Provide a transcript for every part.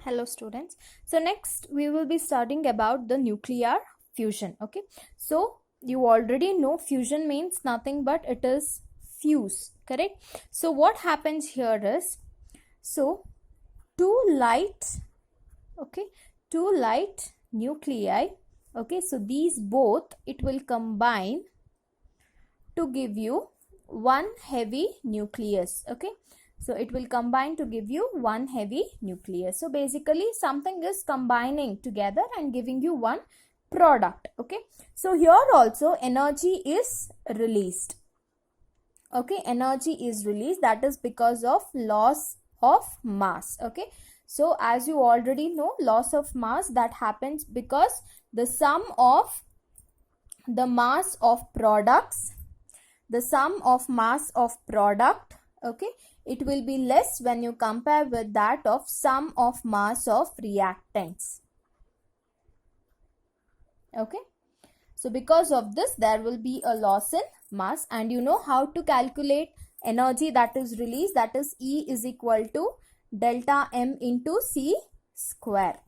Hello students. So next we will be studying about the nuclear fusion. Okay. So you already know fusion means nothing but it is fuse, correct? So what happens here is, so two light, okay, two light nuclei, okay, so these both it will combine to give you one heavy nucleus, okay. So it will combine to give you one heavy nucleus. So basically something is combining together and giving you one product, okay. So here also energy is released, okay, energy is released, that is because of loss of mass, okay. So as you already know, loss of mass that happens because the sum of the mass of products, the sum of mass of product, okay, it will be less when you compare with that of sum of mass of reactants, okay. So because of this there will be a loss in mass, and you know how to calculate energy that is released, that is E is equal to delta M into C square,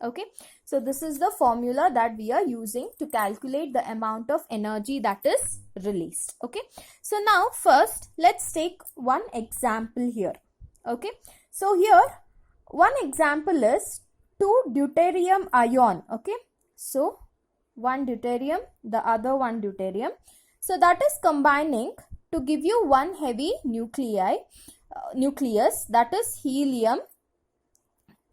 okay. So this is the formula that we are using to calculate the amount of energy that is released, okay. So now first let's take one example here, okay. So here one example is two deuterium ion, okay. So one deuterium, the other one deuterium, so that is combining to give you one heavy nucleus, that is helium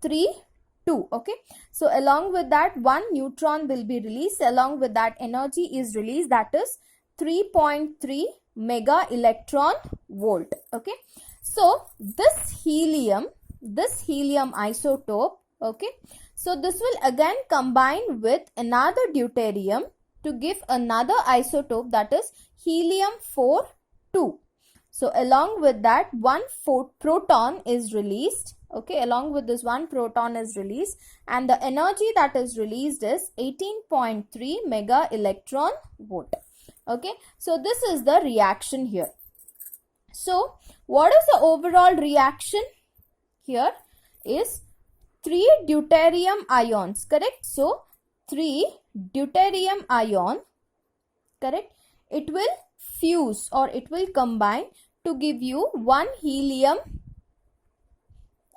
3 2, okay. So along with that one neutron will be released, along with that energy is released, that is 3.3 mega electron volt, okay. So this helium isotope, okay, so this will again combine with another deuterium to give another isotope, that is helium 4 2. So along with that one proton is released, okay, along with this one proton is released, and the energy that is released is 18.3 mega electron volt, okay. So this is the reaction here. So what is the overall reaction here is 3 deuterium ions, correct. So 3 deuterium ion, correct, it will fuse or it will combine to give you one helium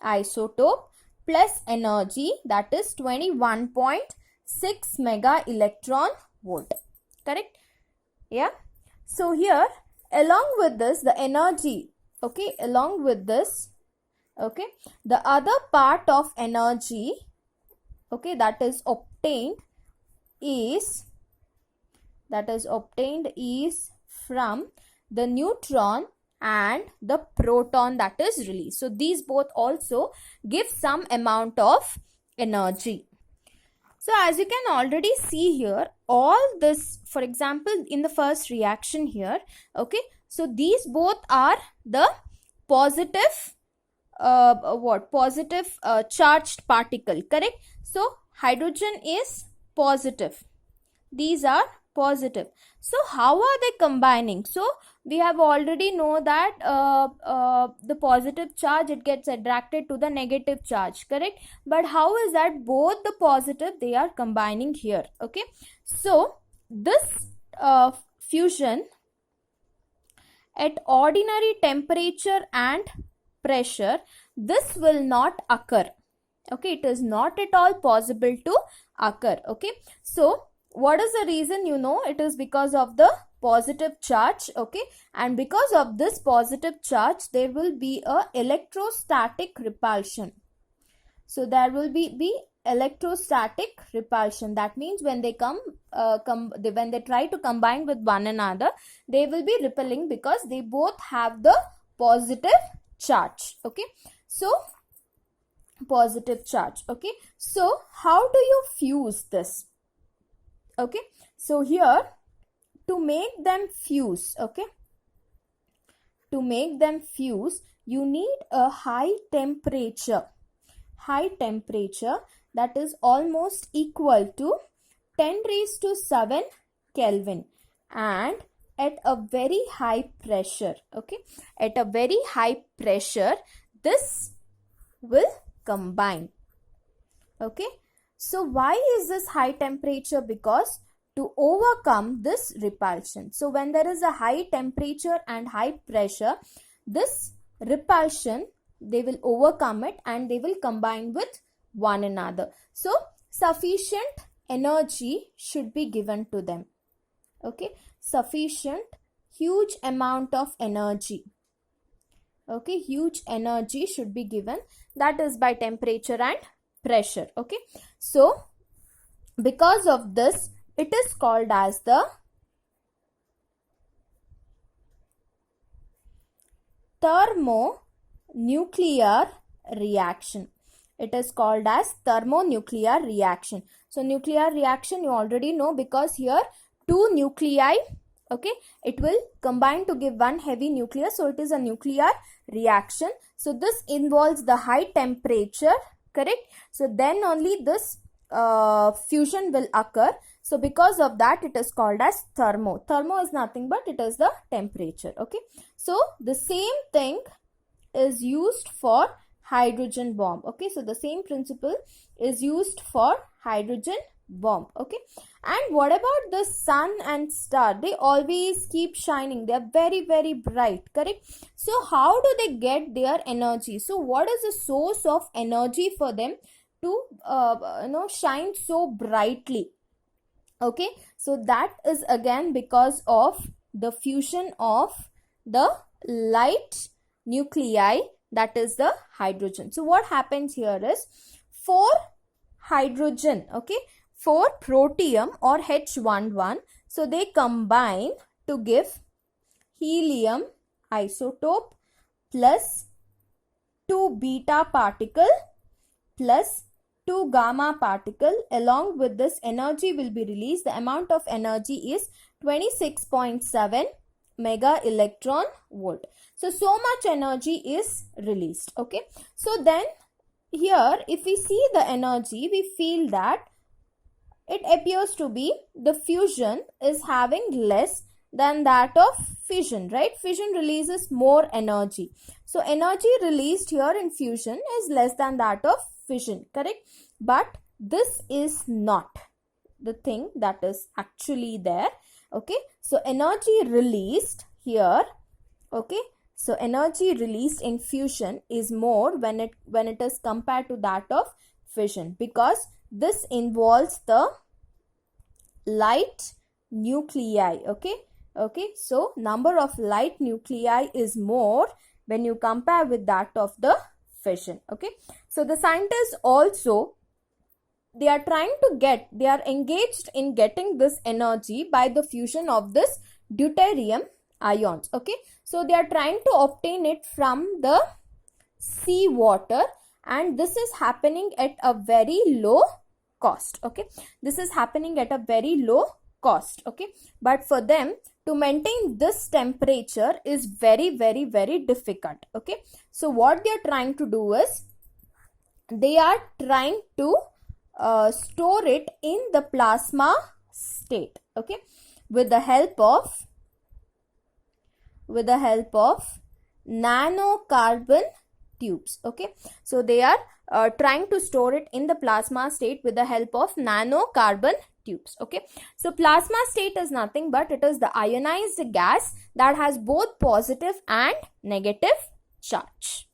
isotope plus energy, that is 21.6 mega electron volt, correct. Yeah. So here along with this the energy, okay, along with this, okay, the other part of energy, okay, that is obtained is from the neutron and the proton that is released. So these both also give some amount of energy. So as you can already see here, all this, for example, in the first reaction here, okay, so these both are the positive charged particle, correct. So hydrogen is positive, these are positive. So how are they combining? So we have already know that the positive charge, it gets attracted to the negative charge, correct. But how is that both the positive they are combining here, okay. So this fusion at ordinary temperature and pressure, this will not occur, okay, it is not at all possible to occur, okay. So what is the reason? You know, it is because of the positive charge, okay, and because of this positive charge there will be a electrostatic repulsion. So there will be electrostatic repulsion, that means when they when they try to combine with one another, they will be repelling because they both have the positive charge, okay. So positive charge, okay. So how do you fuse this? Okay, so here to make them fuse, okay, to make them fuse you need a high temperature that is almost equal to 10 raised to 7 Kelvin, and at a very high pressure, okay, at a very high pressure this will combine, Okay, so why is this high temperature? Because to overcome this repulsion, so when there is a high temperature and high pressure, this repulsion, they will overcome it and they will combine with one another. So sufficient energy should be given to them. Okay, sufficient, huge amount of energy. Okay, huge energy should be given, that is by temperature and pressure. Okay, so because of this, it is called as the thermonuclear reaction. It is called as thermonuclear reaction. So nuclear reaction you already know, because here two nuclei, okay, it will combine to give one heavy nucleus, so it is a nuclear reaction. So this involves the high temperature, correct? So then only this fusion will occur. So because of that, it is called as thermo. Thermo is nothing but it is the temperature. Okay, so the same thing is used for hydrogen bomb. Okay, so the same principle is used for hydrogen bomb. Okay, and what about the sun and star? They always keep shining, they are very, very bright, correct? So how do they get their energy? So what is the source of energy for them to shine so brightly? Okay, so that is again because of the fusion of the light nuclei, that is the hydrogen. So what happens here is, for hydrogen, okay, for protium or H11, so they combine to give helium isotope plus 2 beta particle plus 2 gamma particle. Along with this, energy will be released. The amount of energy is 26.7 mega electron volt. So much energy is released. Okay, so then here if we see the energy, we feel that it appears to be the fusion is having less than that of fission, right? Fission releases more energy. So energy released here in fusion is less than that of fission, correct? But this is not the thing that is actually there. Okay, so energy released here, okay, so energy released in fusion is more when it is compared to that of fission, because this involves the light nuclei. Okay, so number of light nuclei is more when you compare with that of the fission. Okay, so the scientists also, they are engaged in getting this energy by the fusion of this deuterium ions. Okay, so they are trying to obtain it from the sea water, and this is happening at a very low cost. Okay, this is happening at a very low cost. Okay, but for them to maintain this temperature is very, very, very difficult. Okay, so what they are trying to do is, they are trying to store it in the plasma state. Okay, with the help of nanocarbon tubes. Okay, so they are trying to store it in the plasma state with the help of nanocarbon tubes. Okay, so plasma state is nothing but it is the ionized gas that has both positive and negative charge.